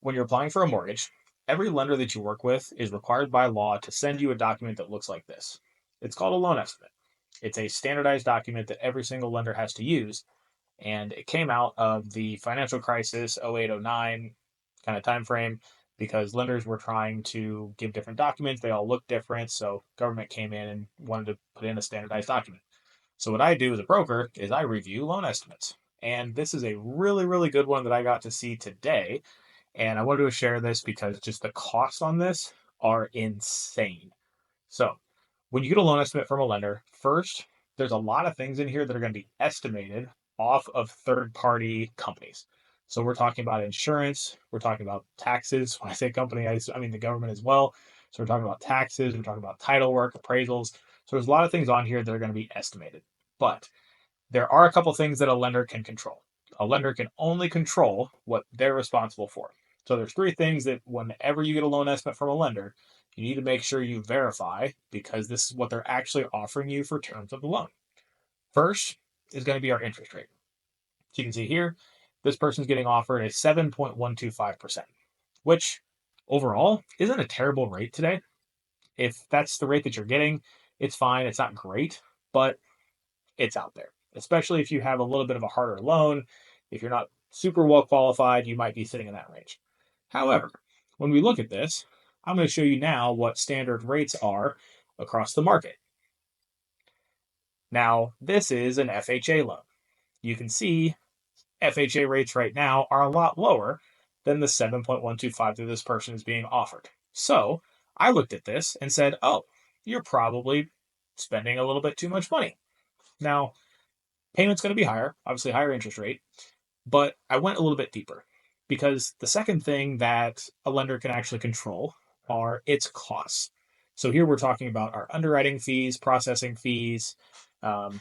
When you're applying for a mortgage, every lender that you work with is required by law to send you a document that looks like this. It's called a loan estimate. It's a standardized document that every single lender has to use, and it came out of the financial crisis 08, 09 kind of time frame because lenders were trying to give different documents. They all looked different, so government came in and wanted to put in a standardized document. So what I do as a broker is I review loan estimates. And this is a really, really good one that I got to see today, and I wanted to share this because just the costs on this are insane. So, when you get a loan estimate from a lender, first, there's a lot of things in here that are going to be estimated off of third party companies. So, we're talking about insurance, we're talking about taxes. When I say company, I mean the government as well. So, we're talking about taxes, we're talking about title work, appraisals. So, there's a lot of things on here that are going to be estimated. But there are a couple things that a lender can control. A lender can only control what they're responsible for. So there's three things that whenever you get a loan estimate from a lender, you need to make sure you verify because this is what they're actually offering you for terms of the loan. First is going to be our interest rate. So you can see here, this person's getting offered a 7.125%, which overall isn't a terrible rate today. If that's the rate that you're getting, it's fine. It's not great, but it's out there, especially if you have a little bit of a harder loan. If you're not super well qualified, you might be sitting in that range. However, when we look at this, I'm going to show you now what standard rates are across the market. Now, this is an FHA loan. You can see FHA rates right now are a lot lower than the 7.125 that this person is being offered. So I looked at this and said, oh, you're probably spending a little bit too much money. Now, payment's going to be higher, obviously higher interest rate, but I went a little bit deeper because the second thing that a lender can actually control are its costs. So here we're talking about our underwriting fees, processing fees,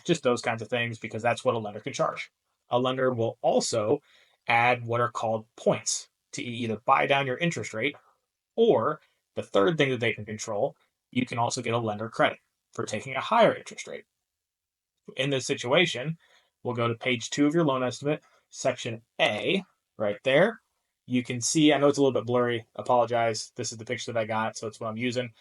just those kinds of things, because that's what a lender can charge. A lender will also add what are called points to either buy down your interest rate, or the third thing that they can control, you can also get a lender credit for taking a higher interest rate. In this situation, we'll go to page 2 of your loan estimate, section A, right there. You can see, I know it's a little bit blurry, apologize. This is the picture that I got, so it's what I'm using.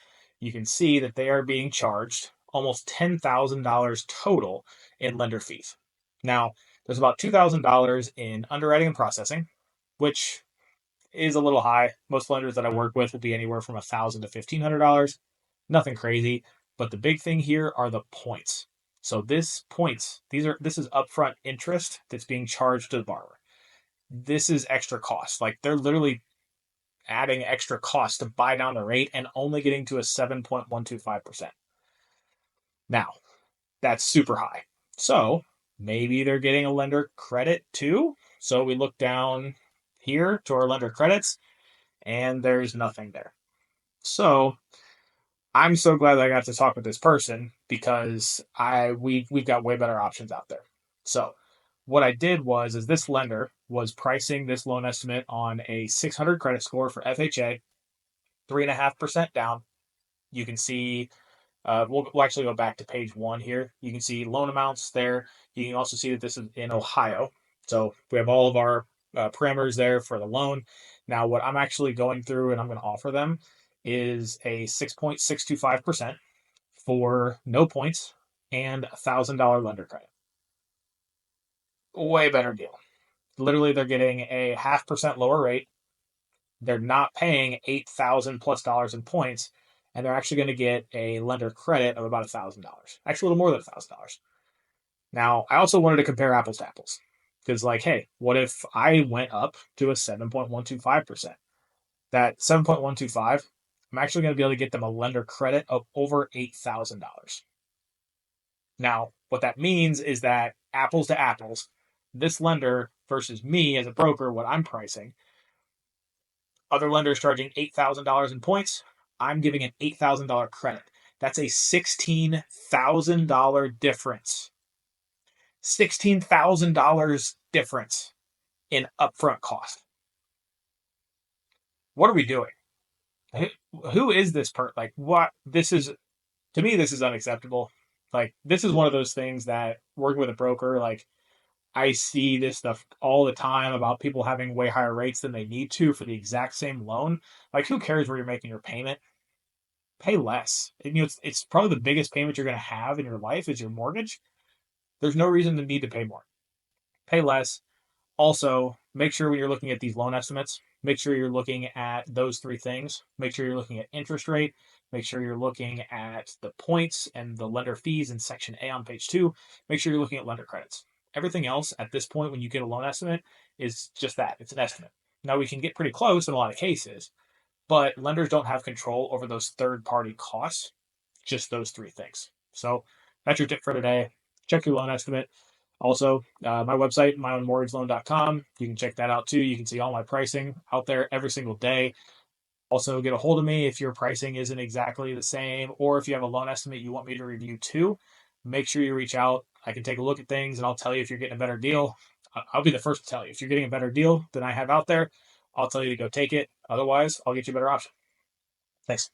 You can see that they are being charged almost $10,000 total in lender fees. Now, there's about $2,000 in underwriting and processing, which is a little high. Most lenders that I work with will be anywhere from $1,000 to $1,500. Nothing crazy, but the big thing here are the points. So this is upfront interest that's being charged to the borrower. This is extra cost. Like they're literally adding extra cost to buy down the rate and only getting to a 7.125%. Now, that's super high. So maybe they're getting a lender credit too. So we look down here to our lender credits and there's nothing there. So I'm so glad that I got to talk with this person because we've got way better options out there. So what I did was is this lender was pricing this loan estimate on a 600 credit score for FHA, 3.5% down. You can see we'll actually go back to page 1 here. You can see loan amounts there. You can also see that this is in Ohio. So we have all of our parameters there for the loan. Now, what I'm actually going through and I'm going to offer them is a 6.625% for no points and $1,000 lender credit. Way better deal. Literally, they're getting a 0.5% lower rate. They're not paying $8,000+ in points, and they're actually going to get a lender credit of about $1,000. Actually, a little more than $1,000. Now, I also wanted to compare apples to apples because, like, hey, what if I went up to a 7.125%? That 7.125, I'm actually going to be able to get them a lender credit of over $8,000. Now, what that means is that apples to apples, this lender versus me as a broker, what I'm pricing, other lenders charging $8,000 in points, I'm giving an $8,000 credit. That's a $16,000 difference. $16,000 difference in upfront cost. What are we doing? Who is this like what? This is, to me, this is unacceptable. Like, this is one of those things that working with a broker, like, I see this stuff all the time about people having way higher rates than they need to for the exact same loan. Like, who cares where you're making your payment? Pay less. And, it's probably the biggest payment you're going to have in your life is your mortgage. There's no reason to need to pay more. Pay less. Also, make sure when you're looking at these loan estimates, make sure you're looking at those three things. Make sure you're looking at interest rate. Make sure you're looking at the points and the lender fees in section A on page 2. Make sure you're looking at lender credits. Everything else at this point, when you get a loan estimate, is just that. It's an estimate. Now, we can get pretty close in a lot of cases, but lenders don't have control over those third party costs, just those three things. So that's your tip for today. Check your loan estimate. Also, my website, myownmortgageloan.com, you can check that out too. You can see all my pricing out there every single day. Also, get a hold of me if your pricing isn't exactly the same, or if you have a loan estimate you want me to review too. Make sure you reach out. I can take a look at things and I'll tell you if you're getting a better deal. I'll be the first to tell you. If you're getting a better deal than I have out there, I'll tell you to go take it. Otherwise, I'll get you a better option. Thanks.